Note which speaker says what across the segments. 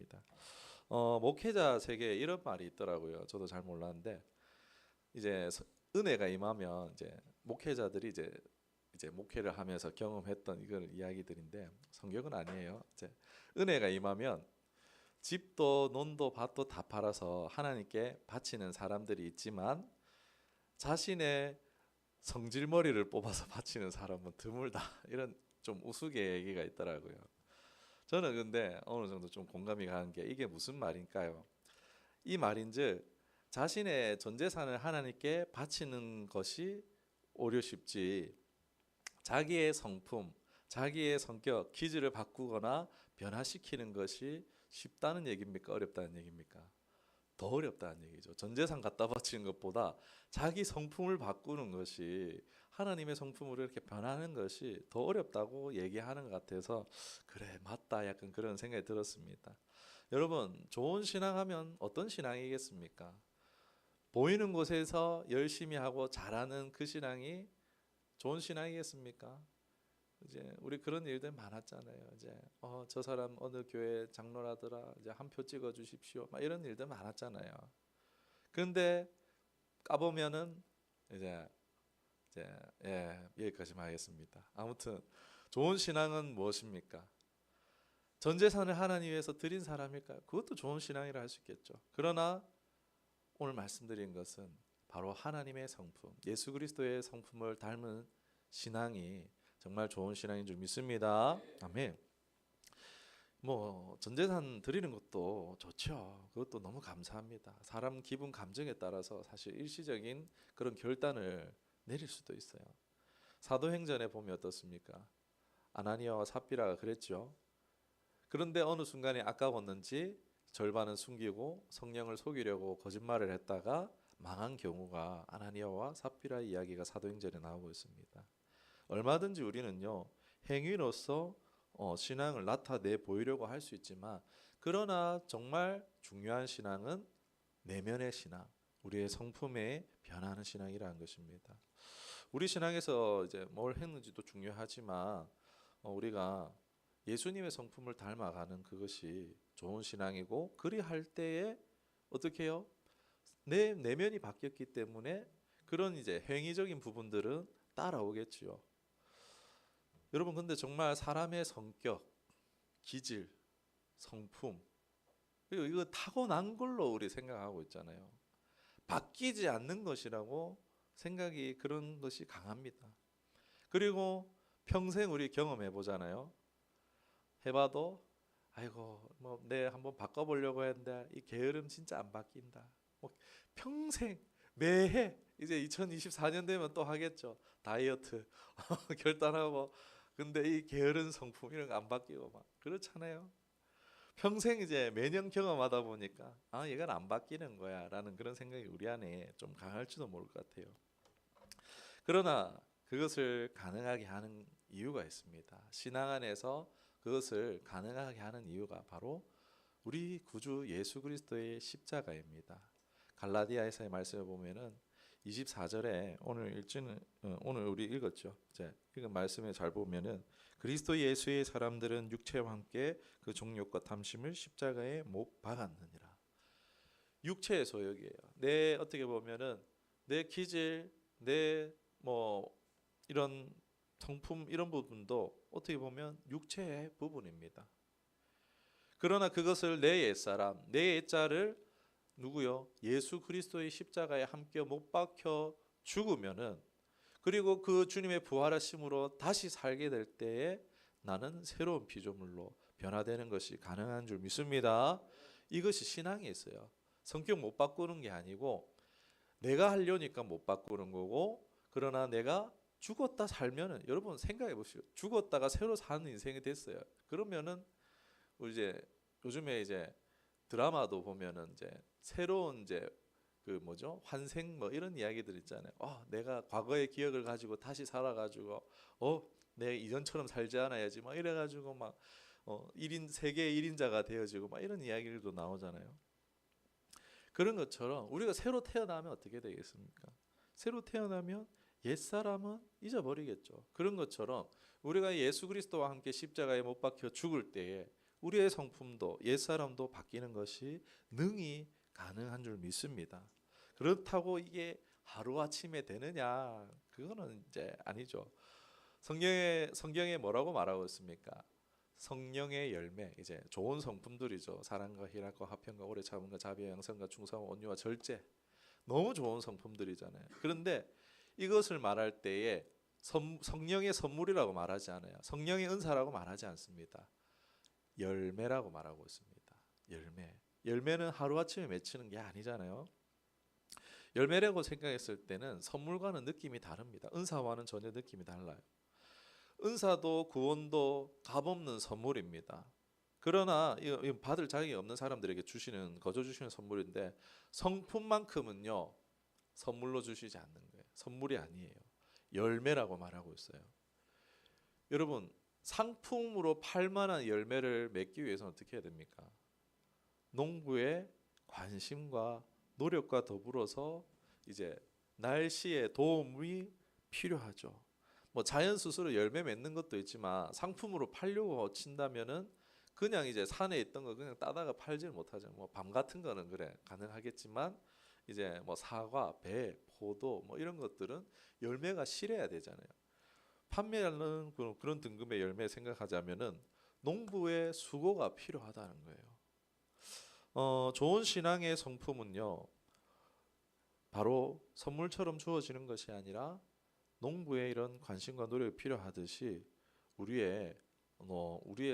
Speaker 1: 하겠습니다. 목회자 세계에 이런 말이 있더라고요. 저도 잘 몰랐는데 이제 은혜가 임하면 이제 목회자들이 이제 목회를 하면서 경험했던 이걸 이야기들인데 성경은 아니에요. 이제 은혜가 임하면 집도 논도 밭도 다 팔아서 하나님께 바치는 사람들이 있지만 자신의 성질머리를 뽑아서 바치는 사람은 드물다. 이런 좀 우스개 얘기가 있더라고요. 저는 근데 어느 정도 좀 공감이 가는 게 이게 무슨 말일까요? 이 말인즉 자신의 전 재산을 하나님께 바치는 것이 오려 쉽지 자기의 성품, 자기의 성격, 기질을 바꾸거나 변화시키는 것이 쉽다는 얘기입니까? 어렵다는 얘기입니까? 더 어렵다는 얘기죠. 전 재산 갖다 바치는 것보다 자기 성품을 바꾸는 것이 하나님의 성품으로 이렇게 변하는 것이 더 어렵다고 얘기하는 것 같아서 그래 맞다 약간 그런 생각이 들었습니다. 여러분 좋은 신앙하면 어떤 신앙이겠습니까? 보이는 곳에서 열심히 하고 잘하는 그 신앙이 좋은 신앙이겠습니까? 이제 우리 그런 일들 많았잖아요. 이제 저 사람 어느 교회 장로라더라. 이제 한 표 찍어 주십시오. 막 이런 일들 많았잖아요. 그런데 까보면은 이제 여기까지만 하겠습니다. 아무튼 좋은 신앙은 무엇입니까? 전 재산을 하나님 위해서 드린 사람일까요? 그것도 좋은 신앙이라 할 수 있겠죠. 그러나 오늘 말씀드린 것은 바로 하나님의 성품, 예수 그리스도의 성품을 닮은 신앙이 정말 좋은 신앙인 줄 믿습니다. 아멘. 뭐 전재산 드리는 것도 좋죠. 그것도 너무 감사합니다. 사람 기분 감정에 따라서 사실 일시적인 그런 결단을 내릴 수도 있어요. 사도행전에 보면 어떻습니까? 아나니아와 삽비라가 그랬죠. 그런데 어느 순간에 아까웠는지 절반은 숨기고 성령을 속이려고 거짓말을 했다가 망한 경우가 아나니아와 삽비라의 이야기가 사도행전에 나오고 있습니다. 얼마든지 우리는요 행위로서 신앙을 나타내 보이려고 할 수 있지만 그러나 정말 중요한 신앙은 내면의 신앙, 우리의 성품에 변하는 신앙이라는 것입니다. 우리 신앙에서 이제 뭘 했는지도 중요하지만 우리가 예수님의 성품을 닮아가는 그것이 좋은 신앙이고 그리할 때에 어떻게 해요? 내 내면이 바뀌었기 때문에 그런 이제 행위적인 부분들은 따라오겠지요. 여러분 근데 정말 사람의 성격, 기질, 성품 이거 타고난 걸로 우리 생각하고 있잖아요. 바뀌지 않는 것이라고 생각이 그런 것이 강합니다. 그리고 평생 우리 경험해 보잖아요. 해봐도 아이고 뭐 내 한번 바꿔보려고 했는데 이 게으름 진짜 안 바뀐다. 뭐 평생 매해 이제 2024년 되면 또 하겠죠. 다이어트 결단하고 근데 이 게으른 성품 이런 거 안 바뀌고 막 그렇잖아요. 평생 이제 매년 경험하다 보니까 아 얘가 안 바뀌는 거야라는 그런 생각이 우리 안에 좀 강할지도 모를 것 같아요. 그러나 그것을 가능하게 하는 이유가 있습니다. 신앙 안에서 그것을 가능하게 하는 이유가 바로 우리 구주 예수 그리스도의 십자가입니다. 갈라디아에서의 말씀을 보면은 24절에 오늘 우리 읽었죠. 이제 읽은 말씀에 잘 보면은 그리스도 예수의 사람들은 육체와 함께 그 정욕과 탐심을 십자가에 못 박았느니라. 육체의 소욕이에요. 내 어떻게 보면은 내 기질, 내 뭐 이런 성품 이런 부분도 어떻게 보면 육체의 부분입니다. 그러나 그것을 내 옛사람, 내 옛자를 누구요? 예수 그리스도의 십자가에 함께 못 박혀 죽으면은 그리고 그 주님의 부활하심으로 다시 살게 될 때에 나는 새로운 피조물로 변화되는 것이 가능한 줄 믿습니다. 이것이 신앙에 있어요. 성격 못 바꾸는 게 아니고 내가 하려니까 못 바꾸는 거고 그러나 내가 죽었다 살면은 여러분 생각해 보시오. 죽었다가 새로 사는 인생이 됐어요. 그러면은 우리 이제 요즘에 이제 드라마도 보면은 이제 새로운 이제 그 뭐죠 환생 뭐 이런 이야기들 있잖아요. 내가 과거의 기억을 가지고 다시 살아가지고 내 이전처럼 살지 않아야지 막 이래가지고 막 1인 세계 1인자가 되어지고 막 이런 이야기들도 나오잖아요. 그런 것처럼 우리가 새로 태어나면 어떻게 되겠습니까? 새로 태어나면 옛사람은 잊어버리겠죠. 그런 것처럼 우리가 예수 그리스도와 함께 십자가에 못 박혀 죽을 때에 우리의 성품도 옛사람도 바뀌는 것이 능히 가능한 줄 믿습니다. 그렇다고 이게 하루아침에 되느냐? 그거는 이제 아니죠. 성경에 뭐라고 말하고 있습니까? 성령의 열매, 이제 좋은 성품들이죠. 사랑과 희락과 화평과 오래 참음과 자비와 양선과 충성과 온유와 절제. 너무 좋은 성품들이잖아요. 그런데 이것을 말할 때에 성령의 선물이라고 말하지 않아요. 성령의 은사라고 말하지 않습니다. 열매라고 말하고 있습니다. 열매. 열매는 하루아침에 맺히는 게 아니잖아요. 열매라고 생각했을 때는 선물과는 느낌이 다릅니다. 은사와는 전혀 느낌이 달라요. 은사도 구원도 값없는 선물입니다. 그러나 이거 받을 자격이 없는 사람들에게 거저 주시는 선물인데, 성품만큼은요 선물로 주시지 않는 거예요. 선물이 아니에요. 열매라고 말하고 있어요. 여러분, 상품으로 팔 만한 열매를 맺기 위해서는 어떻게 해야 됩니까? 농부의 관심과 노력과 더불어서 이제 날씨의 도움이 필요하죠. 뭐 자연 스스로 열매 맺는 것도 있지만 상품으로 팔려고 친다면은 그냥 이제 산에 있던 거 그냥 따다가 팔지를 못하죠. 뭐 밤 같은 거는 그래 가능하겠지만, 이제 뭐 사과, 배, 포도 뭐 이런 것들은 열매가 실해야 되잖아요. 판매하는 그런 등급의 열매 생각하자면은 농부의 수고가 필요하다는 거예요. 좋은 신앙의 성품은요, 바로 선물처럼 주어지는 것이 아니라 농부의 이런 관심과 노력이 필요하듯이 우리의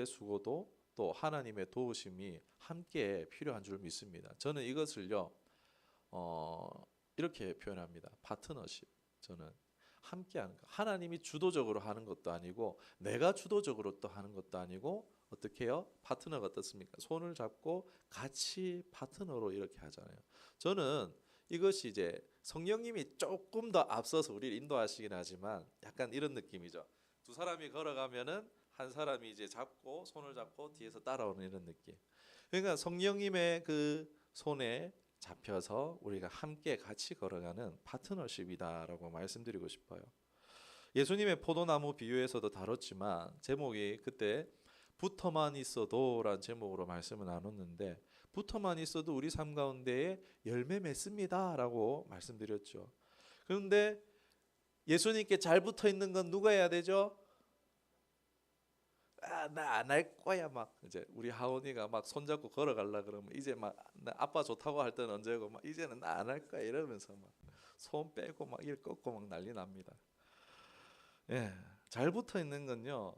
Speaker 1: 수고도 또 하나님의 도우심이 함께 필요한 줄 믿습니다. 저는 이것을요 이렇게 표현합니다. 파트너십. 저는 함께하는 거. 하나님이 주도적으로 하는 것도 아니고 내가 주도적으로 또 하는 것도 아니고, 어떻게 해요? 파트너가 어떻습니까? 손을 잡고 같이 파트너로 이렇게 하잖아요. 저는 이것이 이제 성령님이 조금 더 앞서서 우리를 인도하시긴 하지만 약간 이런 느낌이죠. 두 사람이 걸어가면은 한 사람이 이제 잡고 손을 잡고 뒤에서 따라오는 이런 느낌. 그러니까 성령님의 그 손에 잡혀서 우리가 함께 같이 걸어가는 파트너십이다라고 말씀드리고 싶어요. 예수님의 포도나무 비유에서도 다뤘지만 제목이 그때 붙어만 있어도라는 제목으로 말씀을 나눴는데, 붙어만 있어도 우리 삶 가운데에 열매 맺습니다라고 말씀드렸죠. 그런데 예수님께 잘 붙어 있는 건 누가 해야 되죠? 나 안 할 거야 막 이제 우리 하원이가 막 손잡고 걸어가려 그러면 이제 막 아빠 좋다고 할 때는 언제고 막 이제는 나 안 할 거야 이러면서 막 손 빼고 막 일 꺾고 막 난리 납니다. 예, 잘 붙어 있는 건요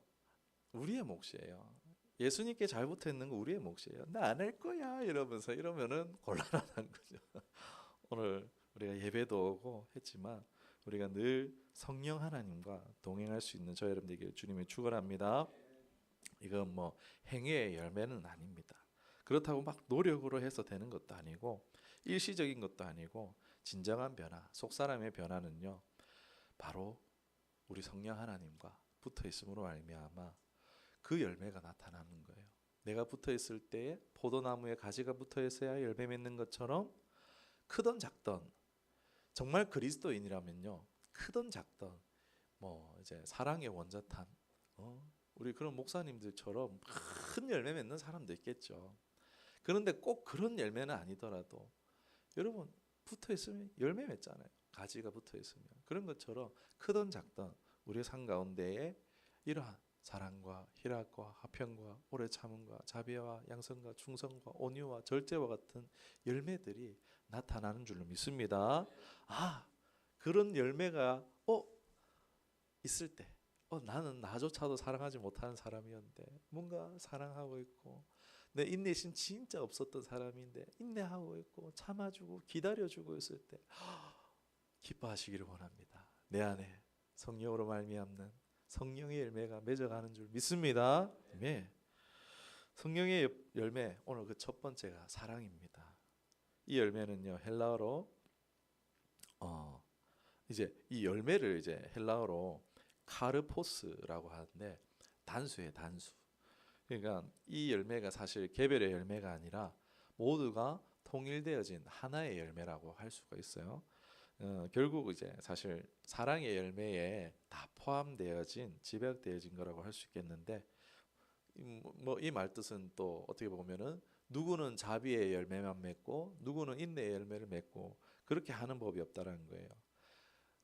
Speaker 1: 우리의 몫이에요. 예수님께 잘 붙어 있는 거 우리의 몫이에요. 나 안 할 거야 이러면은 곤란하다는 거죠. 오늘 우리가 예배도 오고 했지만 우리가 늘 성령 하나님과 동행할 수 있는 저 여러분 되기를 주님의 축원합니다. 이건 뭐 행위의 열매는 아닙니다. 그렇다고 막 노력으로 해서 되는 것도 아니고 일시적인 것도 아니고, 진정한 변화, 속사람의 변화는요 바로 우리 성령 하나님과 붙어 있음으로 말미암아 그 열매가 나타나는 거예요. 내가 붙어 있을 때에 포도나무에 가지가 붙어 있어야 열매 맺는 것처럼, 크던 작던 정말 그리스도인이라면요 크던 작던 뭐 이제 사랑의 원자탄, 우리 그런 목사님들처럼 큰 열매 맺는 사람도 있겠죠. 그런데 꼭 그런 열매는 아니더라도 여러분 붙어 있으면 열매 맺잖아요. 가지가 붙어 있으면. 그런 것처럼 크던 작던 우리의 삶 가운데에 이러한 사랑과 희락과 화평과 오래 참음과 자비와 양선과 충성과 온유와 절제와 같은 열매들이 나타나는 줄로 믿습니다. 그런 열매가 있을 때 나는 나조차도 사랑하지 못하는 사람이었는데 뭔가 사랑하고 있고, 내 인내심 진짜 없었던 사람인데 인내하고 있고 참아주고 기다려주고 있을 때 기뻐하시기를 원합니다. 내 안에 성령으로 말미암는 성령의 열매가 맺어가는 줄 믿습니다. 네. 성령의 열매, 오늘 그 첫 번째가 사랑입니다. 이 열매는요 헬라어로 이제 이 열매를 이제 헬라어로 카르포스라고 하는데 단수예요, 단수. 그러니까 이 열매가 사실 개별의 열매가 아니라 모두가 통일되어진 하나의 열매라고 할 수가 있어요. 결국 이제 사실 사랑의 열매에 다 포함되어진 집약되어진 거라고 할 수 있겠는데, 이 말 뜻은 또 어떻게 보면은 누구는 자비의 열매만 맺고 누구는 인내의 열매를 맺고 그렇게 하는 법이 없다라는 거예요.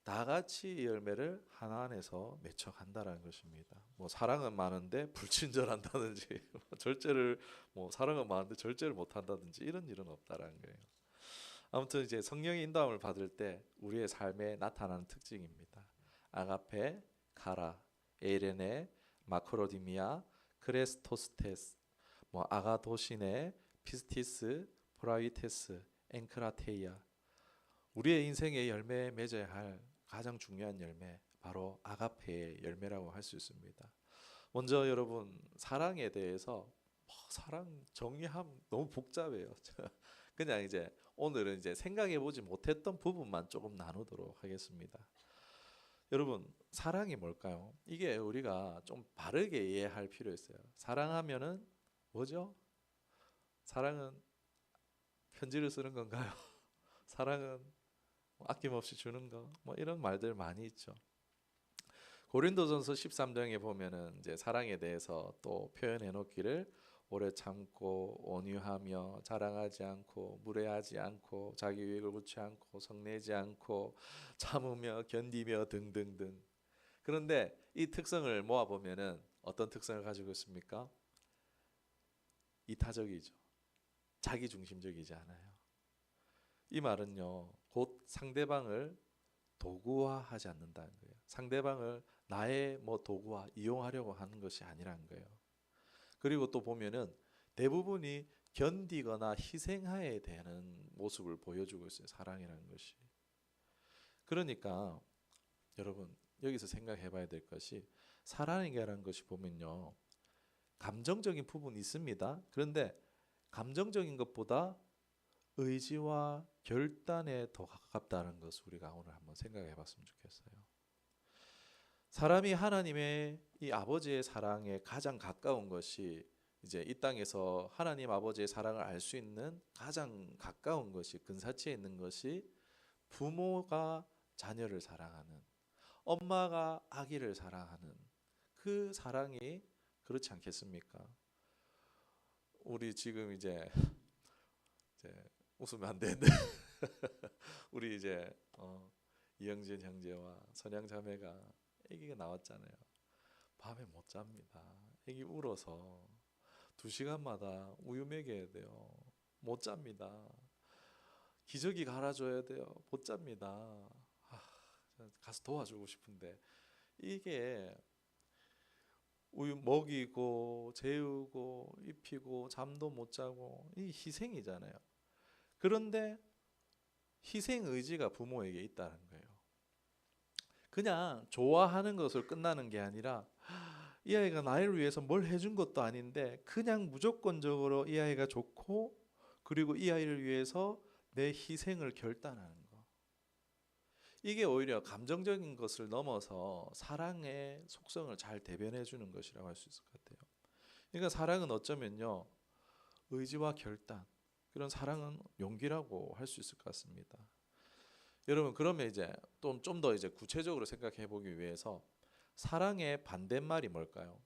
Speaker 1: 다 같이 이 열매를 하나 안에서 맺혀간다라는 것입니다. 뭐 사랑은 많은데 불친절한다든지 절제를 사랑은 많은데 절제를 못한다든지 이런 일은 없다라는 거예요. 아무튼 이제 성령의 인도함을 받을 때 우리의 삶에 나타나는 특징입니다. 아가페, 카라, 에이레네, 마크로디미아, 크레스토스테스, 아가도시네, 피스티스, 프라이테스, 엔크라테이아. 우리의 인생의 열매에 맺어야 할 가장 중요한 열매, 바로 아가페의 열매라고 할 수 있습니다. 먼저 여러분, 사랑에 대해서 사랑 정의함 너무 복잡해요. 그냥 이제 오늘은 이제 생각해 보지 못했던 부분만 조금 나누도록 하겠습니다. 여러분, 사랑이 뭘까요? 이게 우리가 좀 바르게 이해할 필요 있어요. 사랑하면은 뭐죠? 사랑은 편지를 쓰는 건가요? 사랑은 아낌없이 주는 거, 이런 말들 많이 있죠. 고린도전서 13장에 보면은 이제 사랑에 대해서 또 표현해 놓기를 오래 참고 온유하며 자랑하지 않고 무례하지 않고 자기 유익을 묻지 않고 성내지 않고 참으며 견디며 등등등. 그런데 이 특성을 모아 보면은 어떤 특성을 가지고 있습니까? 이타적이죠. 자기 중심적이지 않아요. 이 말은요, 곧 상대방을 도구화하지 않는다는 거예요. 상대방을 나의 도구화 이용하려고 하는 것이 아니라는 거예요. 그리고 또 보면은 대부분이 견디거나 희생하에 대한 모습을 보여주고 있어요. 사랑이라는 것이. 그러니까 여러분, 여기서 생각해 봐야 될 것이, 사랑이라는 것이 보면요, 감정적인 부분이 있습니다. 그런데 감정적인 것보다 의지와 결단에 더 가깝다는 것을 우리가 오늘 한번 생각해 봤으면 좋겠어요. 사람이 하나님의 이 아버지의 사랑에 가장 가까운 것이, 이제 이 땅에서 하나님 아버지의 사랑을 알 수 있는 가장 가까운 것이, 근사치에 있는 것이 부모가 자녀를 사랑하는, 엄마가 아기를 사랑하는 그 사랑이, 그렇지 않겠습니까? 우리 지금 이제 웃으면 안 되는데 우리 이제 이영진 형제와 선양 자매가 아기가 나왔잖아요. 밤에 못 잡니다. 아기 울어서 2시간마다 우유 먹여야 돼요. 못 잡니다. 기저귀 갈아줘야 돼요. 못 잡니다. 가서 도와주고 싶은데, 이게 우유 먹이고 재우고 입히고 잠도 못 자고, 이 희생이잖아요. 그런데 희생 의지가 부모에게 있다는 거예요. 그냥 좋아하는 것을 끝나는 게 아니라, 이 아이가 나를 위해서 뭘 해준 것도 아닌데 그냥 무조건적으로 이 아이가 좋고, 그리고 이 아이를 위해서 내 희생을 결단하는 거. 이게 오히려 감정적인 것을 넘어서 사랑의 속성을 잘 대변해 주는 것이라고 할 수 있을 것 같아요. 그러니까 사랑은 어쩌면요, 의지와 결단, 그런 사랑은 용기라고 할 수 있을 것 같습니다. 여러분, 그러면 이제 좀 더 이제 구체적으로 생각해 보기 위해서, 사랑의 반대말이 뭘까요?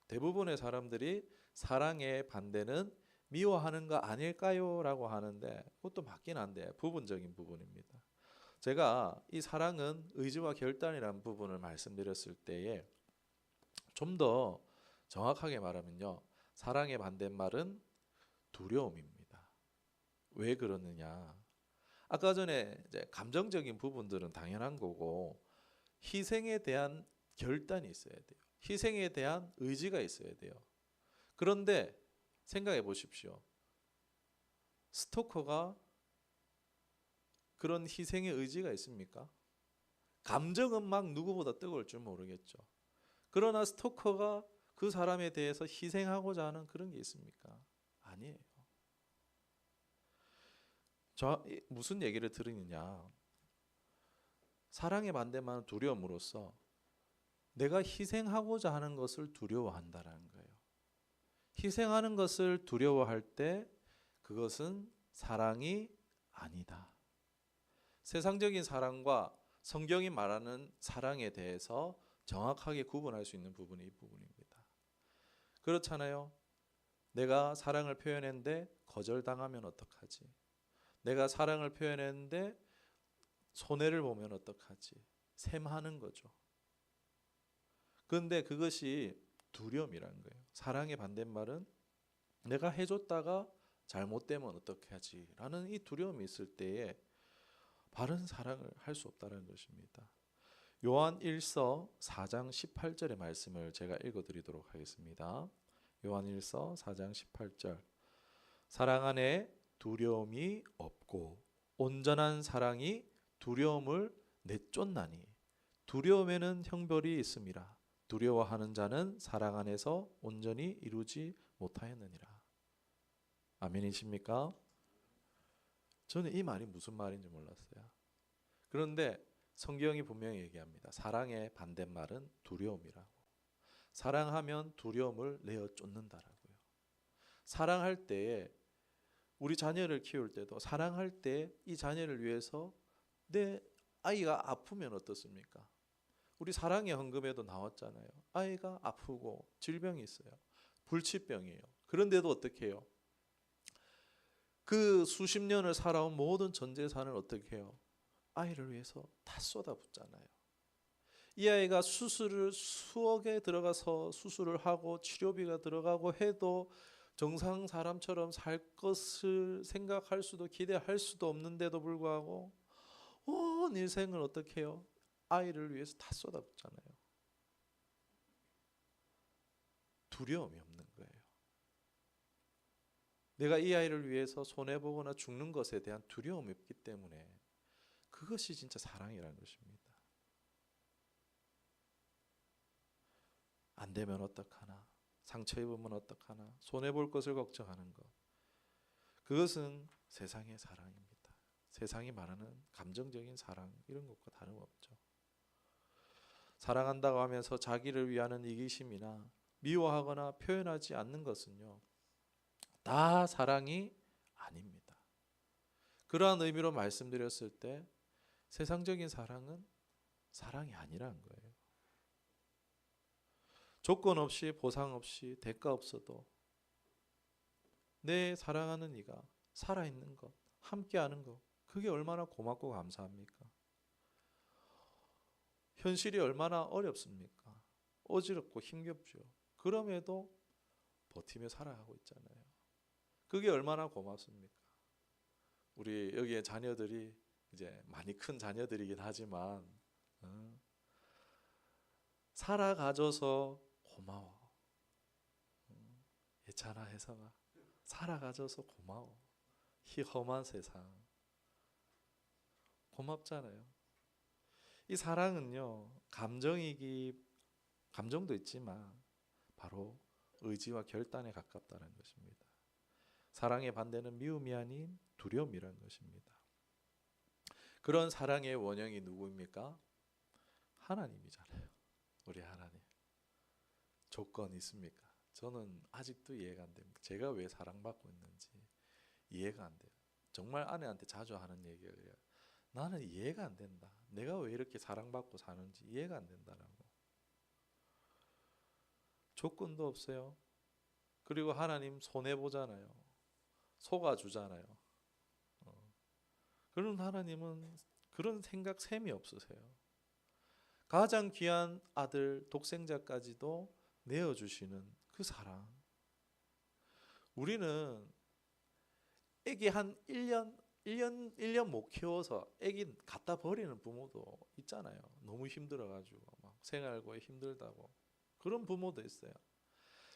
Speaker 1: 대부분의 사람들이 사랑의 반대는 미워하는 거 아닐까요? 라고 하는데, 그것도 맞긴 한데 부분적인 부분입니다. 제가 이 사랑은 의지와 결단이라는 부분을 말씀드렸을 때에 좀 더 정확하게 말하면요, 사랑의 반대말은 두려움입니다. 왜 그러느냐? 아까 전에 이제 감정적인 부분들은 당연한 거고, 희생에 대한 결단이 있어야 돼요. 희생에 대한 의지가 있어야 돼요. 그런데 생각해 보십시오. 스토커가 그런 희생의 의지가 있습니까? 감정은 막 누구보다 뜨거울 줄 모르겠죠. 그러나 스토커가 그 사람에 대해서 희생하고자 하는 그런 게 있습니까? 아니에요. 무슨 얘기를 들으느냐? 사랑의 반대말은 두려움으로써 내가 희생하고자 하는 것을 두려워한다라는 거예요. 희생하는 것을 두려워할 때 그것은 사랑이 아니다. 세상적인 사랑과 성경이 말하는 사랑에 대해서 정확하게 구분할 수 있는 부분이 이 부분입니다. 그렇잖아요. 내가 사랑을 표현했는데 거절당하면 어떡하지? 내가 사랑을 표현했는데 손해를 보면 어떡하지? 셈하는 거죠. 그런데 그것이 두려움이라는 거예요. 사랑의 반대말은 내가 해줬다가 잘못되면 어떻게 하지? 라는 이 두려움이 있을 때에 바른 사랑을 할 수 없다는 것입니다. 요한 1서 4장 18절의 말씀을 제가 읽어드리도록 하겠습니다. 요한 1서 4장 18절 사랑 안에 두려움이 없고 온전한 사랑이 두려움을 내쫓나니 두려움에는 형벌이 있음이라 두려워하는 자는 사랑 안에서 온전히 이루지 못하였느니라. 아멘이십니까? 저는 이 말이 무슨 말인지 몰랐어요. 그런데 성경이 분명히 얘기합니다. 사랑의 반대말은 두려움이라고. 사랑하면 두려움을 내어 쫓는다라고요. 사랑할 때에 우리 자녀를 키울 때도 사랑할 때 이 자녀를 위해서 내 아이가 아프면 어떻습니까? 우리 사랑의 헌금에도 나왔잖아요. 아이가 아프고 질병이 있어요. 불치병이에요. 그런데도 어떻게 해요? 그 수십 년을 살아온 모든 전 재산을 어떻게 해요? 아이를 위해서 다 쏟아붓잖아요. 이 아이가 수술을 수억에 들어가서 수술을 하고 치료비가 들어가고 해도 정상 사람처럼 살 것을 생각할 수도 기대할 수도 없는데도 불구하고 온 일생을 어떻게 해요? 아이를 위해서 다 쏟아붓잖아요. 두려움이 없는 거예요. 내가 이 아이를 위해서 손해보거나 죽는 것에 대한 두려움이 없기 때문에 그것이 진짜 사랑이라는 것입니다. 안 되면 어떡하나, 상처 입으면 어떡하나, 손해볼 것을 걱정하는 것. 그것은 세상의 사랑입니다. 세상이 말하는 감정적인 사랑 이런 것과 다름없죠. 사랑한다고 하면서 자기를 위하는 이기심이나 미워하거나 표현하지 않는 것은요, 다 사랑이 아닙니다. 그러한 의미로 말씀드렸을 때 세상적인 사랑은 사랑이 아니라는 거예요. 조건 없이 보상 없이 대가 없어도 내 사랑하는 이가 살아있는 것, 함께하는 것, 그게 얼마나 고맙고 감사합니까? 현실이 얼마나 어렵습니까? 어지럽고 힘겹죠. 그럼에도 버티며 살아가고 있잖아요. 그게 얼마나 고맙습니까? 우리 여기에 자녀들이 이제 많이 큰 자녀들이긴 하지만 살아가줘서 고마워. 예찬아 혜성아 살아가줘서 고마워. 이 험한 세상 고맙잖아요. 이 사랑은요 감정도 있지만 바로 의지와 결단에 가깝다는 것입니다. 사랑의 반대는 미움이 아닌 두려움이라는 것입니다. 그런 사랑의 원형이 누구입니까? 하나님이잖아요. 우리 하나님. 조건 있습니까? 저는 아직도 이해가 안 됩니다. 제가 왜 사랑받고 있는지 이해가 안 돼요. 정말 아내한테 자주 하는 얘기가 그래요. 나는 이해가 안 된다. 내가 왜 이렇게 사랑받고 사는지 이해가 안 된다라고. 조건도 없어요. 그리고 하나님 손해보잖아요. 속아주잖아요. 그런 하나님은 그런 생각 셈이 없으세요. 가장 귀한 아들 독생자까지도 내어주시는 그 사랑. 우리는 애기 한 1년 못 키워서 애기 갖다 버리는 부모도 있잖아요. 너무 힘들어가지고 막 생활고에 힘들다고. 그런 부모도 있어요.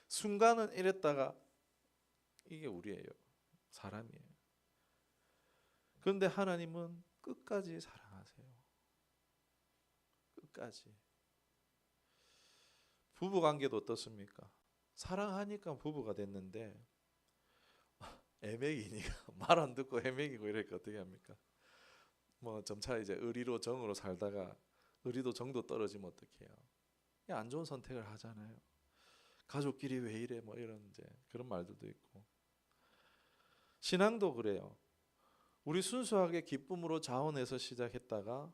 Speaker 1: 순간은 이랬다가 이게 우리예요. 사람이에요. 그런데 하나님은 끝까지 사랑하세요. 끝까지. 부부관계도 어떻습니까? 사랑하니까 부부가 됐는데 애매기니까 말 안 듣고 애매기고 이러니까 어떻게 합니까? 뭐 점차 이제 의리로 정으로 살다가 의리도 정도 떨어지면 어떻게 해요? 안 좋은 선택을 하잖아요. 가족끼리 왜 이래 뭐 이런 이제 그런 말들도 있고. 신앙도 그래요. 우리 순수하게 기쁨으로 자원해서 시작했다가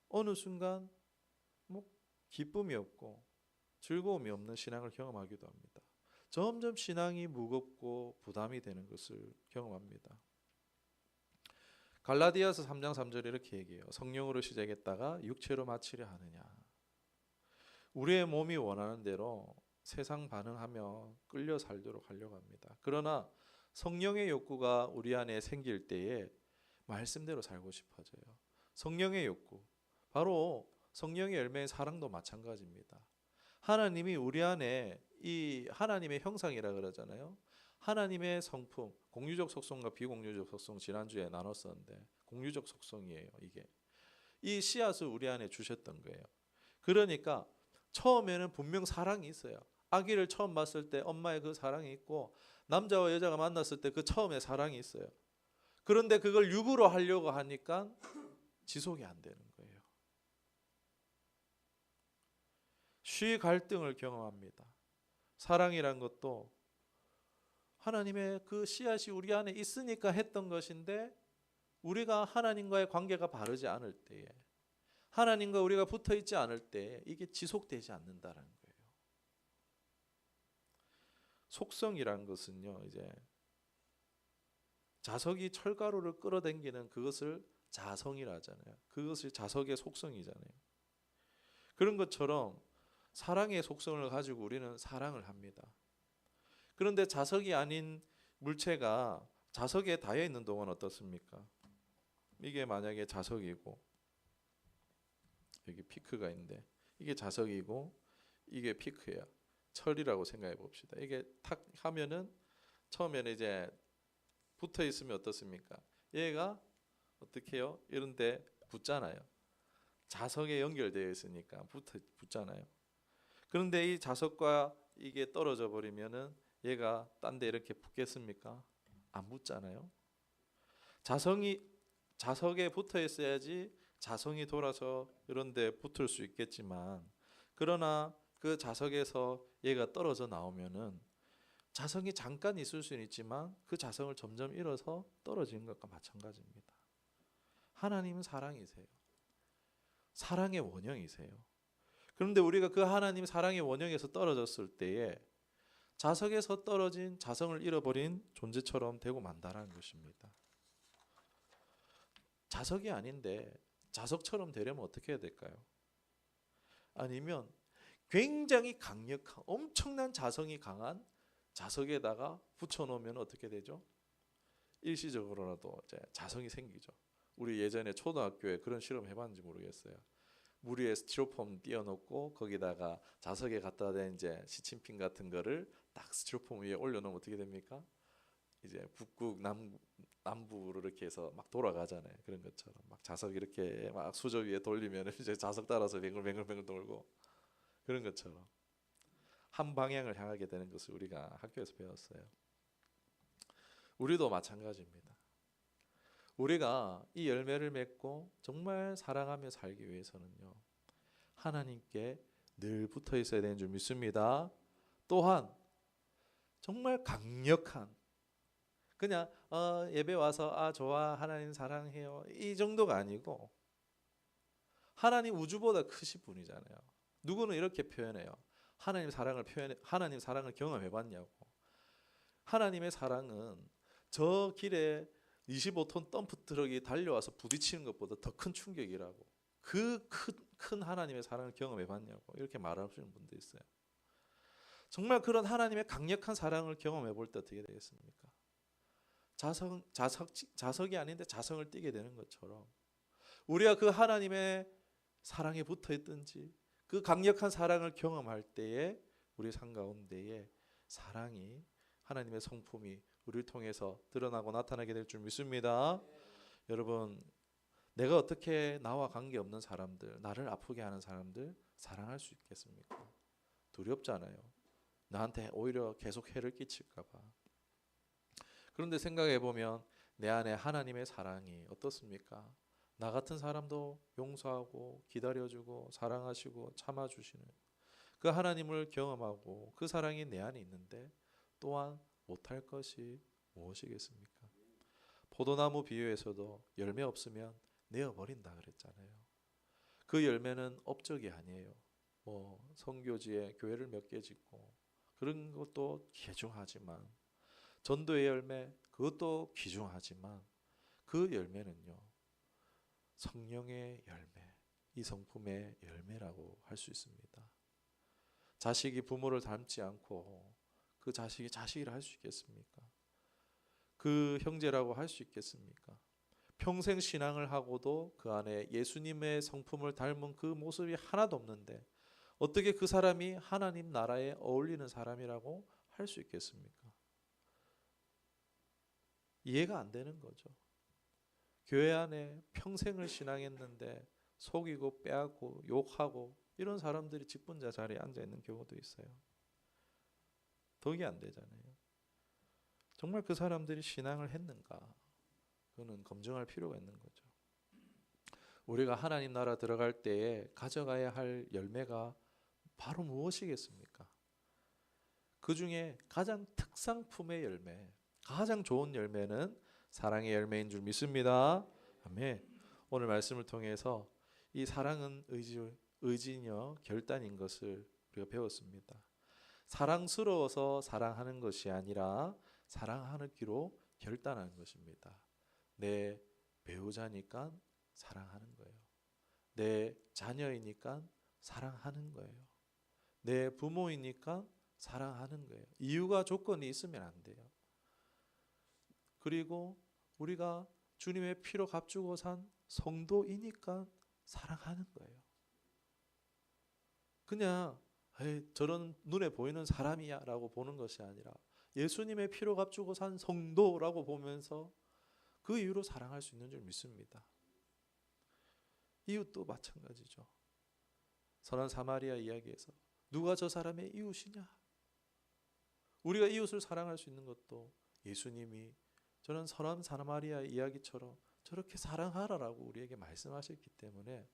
Speaker 1: 어느 순간 뭐 기쁨이 없고 즐거움이 없는 신앙을 경험하기도 합니다. 점점 신앙이 무겁고 부담이 되는 것을 경험합니다. 갈라디아서 3장 3절에 이렇게 얘기해요. 성령으로 시작했다가 육체로 마치려 하느냐. 우리의 몸이 원하는 대로 세상 반응하며 끌려 살도록 하려고 합니다. 그러나 성령의 욕구가 우리 안에 생길 때에 말씀대로 살고 싶어져요. 성령의 욕구, 바로 성령의 열매인 사랑도 마찬가지입니다. 하나님이 우리 안에 이 하나님의 형상이라 그러잖아요. 하나님의 성품, 공유적 속성과 비공유적 속성 지난주에 나눴었는데 공유적 속성이에요. 이게 이 씨앗을 우리 안에 주셨던 거예요. 그러니까 처음에는 분명 사랑이 있어요. 아기를 처음 봤을 때 엄마의 그 사랑이 있고, 남자와 여자가 만났을 때 그 처음에 사랑이 있어요. 그런데 그걸 육으로 하려고 하니까 지속이 안 되는 거예요. 쉬 갈등을 경험합니다. 사랑이란 것도 하나님의 그 씨앗이 우리 안에 있으니까 했던 것인데, 우리가 하나님과의 관계가 바르지 않을 때에, 하나님과 우리가 붙어 있지 않을 때 이게 지속되지 않는다는 거예요. 속성이란 것은요, 이제 자석이 철가루를 끌어당기는 그것을 자성이라 하잖아요. 그것이 자석의 속성이잖아요. 그런 것처럼 사랑의 속성을 가지고 우리는 사랑을 합니다. 그런데 자석이 아닌 물체가 자석에 닿여 있는 동안 어떻습니까? 이게 만약에 자석이고 여기 피크가 있는데 이게 자석이고 이게 피크야. 철이라고 생각해 봅시다. 이게 탁 하면은 처음에는 이제 붙어 있으면 어떻습니까? 얘가 어떻게 해요? 이런데 붙잖아요. 자석에 연결되어 있으니까 붙잖아요. 그런데 이 자석과 이게 떨어져 버리면은 얘가 딴 데 이렇게 붙겠습니까? 안 붙잖아요. 자석에 붙어 있어야지 자성이 돌아서 이런 데 붙을 수 있겠지만, 그러나 그 자석에서 얘가 떨어져 나오면은 자성이 잠깐 있을 수는 있지만 그 자성을 점점 잃어서 떨어지는 것과 마찬가지입니다. 하나님은 사랑이세요. 사랑의 원형이세요. 그런데 우리가 그 하나님 사랑의 원형에서 떨어졌을 때에 자석에서 떨어진 자성을 잃어버린 존재처럼 되고 만다라는 것입니다. 자석이 아닌데 자석처럼 되려면 어떻게 해야 될까요? 아니면 굉장히 강력한 엄청난 자성이 강한 자석에다가 붙여놓으면 어떻게 되죠? 일시적으로라도 이제 자성이 생기죠. 우리 예전에 초등학교에 그런 실험 해봤는지 모르겠어요. 물 위에 스티로폼 띄워놓고 거기다가 자석에 갖다 댄 이제 시침핀 같은 거를 딱 스티로폼 위에 올려놓으면 어떻게 됩니까? 이제 북극 남부로 이렇게 해서 막 돌아가잖아요. 그런 것처럼 막 자석 이렇게 막 수저 위에 돌리면 이제 자석 따라서 뱅글뱅글 돌고, 그런 것처럼 한 방향을 향하게 되는 것을 우리가 학교에서 배웠어요. 우리도 마찬가지입니다. 우리가 이 열매를 맺고 정말 사랑하며 살기 위해서는요, 하나님께 늘 붙어 있어야 되는 줄 믿습니다. 또한 정말 강력한, 그냥 예배 와서 좋아 하나님 사랑해요 이 정도가 아니고, 하나님 우주보다 크신 분이잖아요. 누구는 이렇게 표현해요. 하나님 사랑을 경험해봤냐고. 하나님의 사랑은 저 길에 25톤 덤프 트럭이 달려와서 부딪히는 것보다 더 큰 충격이라고. 그 큰 하나님의 사랑을 경험해봤냐고 이렇게 말하시는 분도 있어요. 정말 그런 하나님의 강력한 사랑을 경험해볼 때 어떻게 되겠습니까? 자석이 아닌데 자성을 띠게 되는 것처럼, 우리가 그 하나님의 사랑에 붙어 있든지 그 강력한 사랑을 경험할 때에 우리 삶 가운데에 사랑이, 하나님의 성품이 우리를 통해서 드러나고 나타나게 될 줄 믿습니다. 여러분, 내가 어떻게 나와 관계없는 사람들, 나를 아프게 하는 사람들 사랑할 수 있겠습니까? 두렵잖아요. 나한테 오히려 계속 해를 끼칠까 봐. 그런데 생각해 보면 내 안에 하나님의 사랑이 어떻습니까? 나 같은 사람도 용서하고 기다려주고 사랑하시고 참아주시는 그 하나님을 경험하고 그 사랑이 내 안에 있는데 또한 못할 것이 무엇이겠습니까? 포도나무 비유에서도 열매 없으면 내어버린다 그랬잖아요. 그 열매는 업적이 아니에요. 뭐 선교지에 교회를 몇 개 짓고 그런 것도 귀중하지만, 전도의 열매 그것도 귀중하지만, 그 열매는요 성령의 열매, 이 성품의 열매라고 할 수 있습니다. 자식이 부모를 닮지 않고 그 자식이 자식이라 할 수 있겠습니까? 그 형제라고 할 수 있겠습니까? 평생 신앙을 하고도 그 안에 예수님의 성품을 닮은 그 모습이 하나도 없는데 어떻게 그 사람이 하나님 나라에 어울리는 사람이라고 할 수 있겠습니까? 이해가 안 되는 거죠. 교회 안에 평생을 신앙했는데 속이고 빼앗고 욕하고 이런 사람들이 직분자 자리에 앉아 있는 경우도 있어요. 덕이 안 되잖아요. 정말 그 사람들이 신앙을 했는가? 그거는 검증할 필요가 있는 거죠. 우리가 하나님 나라 들어갈 때에 가져가야 할 열매가 바로 무엇이겠습니까? 그 중에 가장 특상품의 열매, 가장 좋은 열매는 사랑의 열매인 줄 믿습니다. 아멘. 오늘 말씀을 통해서 이 사랑은 의지며 결단인 것을 우리가 배웠습니다. 사랑스러워서 사랑하는 것이 아니라 사랑하기로 결단하는 것입니다. 내 배우자니까 사랑하는 거예요. 내 자녀이니까 사랑하는 거예요. 내 부모이니까 사랑하는 거예요. 이유가 조건이 있으면 안 돼요. 그리고 우리가 주님의 피로 값주고 산 성도이니까 사랑하는 거예요. 그냥 저런 눈에 보이는 사람이야 라고 보는 것이 아니라 예수님의 피로 값주고 산 성도라고 보면서 그 이유로 사랑할 수 있는 줄 믿습니다. 이웃도 마찬가지죠. 선한 사마리아 이야기에서 누가 저 사람의 이웃이냐? 우리가 이웃을 사랑할 수 있는 것도 예수님이 저는 선한 사마리아 이야기처럼 저렇게 사랑하라라고 우리에게 말씀하셨기 때문에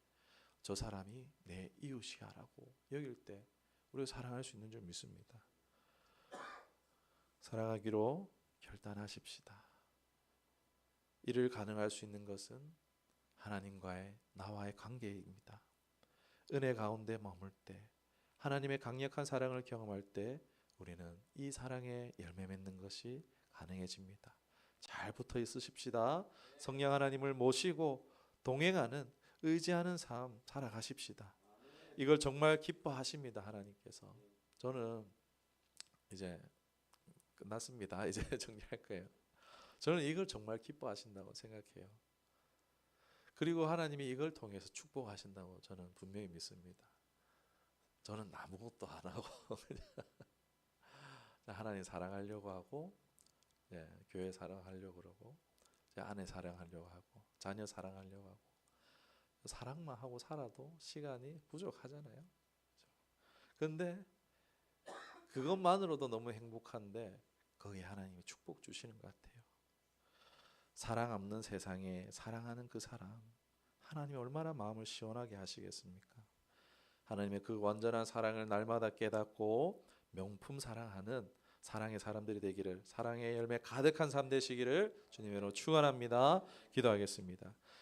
Speaker 1: 저 사람이 내 이웃이야라고 여길 때 우리가 사랑할 수 있는 줄 믿습니다. 사랑하기로 결단하십시다. 이를 가능할 수 있는 것은 하나님과의 나와의 관계입니다. 은혜 가운데 머물 때, 하나님의 강력한 사랑을 경험할 때 우리는 이 사랑의 열매 맺는 것이 가능해집니다. 잘 붙어 있으십시다. 성령 하나님을 모시고 동행하는, 의지하는 삶 살아가십시다. 이걸 정말 기뻐하십니다. 하나님께서. 저는 이제 끝났습니다. 이제 정리할 거예요. 저는 이걸 정말 기뻐하신다고 생각해요. 그리고 하나님이 이걸 통해서 축복하신다고 저는 분명히 믿습니다. 저는 아무것도 안 하고 그냥 하나님 사랑하려고 하고, 교회 사랑하려고 그러고, 아내 사랑하려고 하고, 자녀 사랑하려고 하고, 사랑만 하고 살아도 시간이 부족하잖아요. 그런데 그것만으로도 너무 행복한데 거기에 하나님이 축복 주시는 것 같아요. 사랑 없는 세상에 사랑하는 그 사람, 하나님이 얼마나 마음을 시원하게 하시겠습니까? 하나님의 그 완전한 사랑을 날마다 깨닫고 명품 사랑하는 사랑의 사람들이 되기를, 사랑의 열매 가득한 삶 되시기를 주님으로 축원합니다. 기도하겠습니다.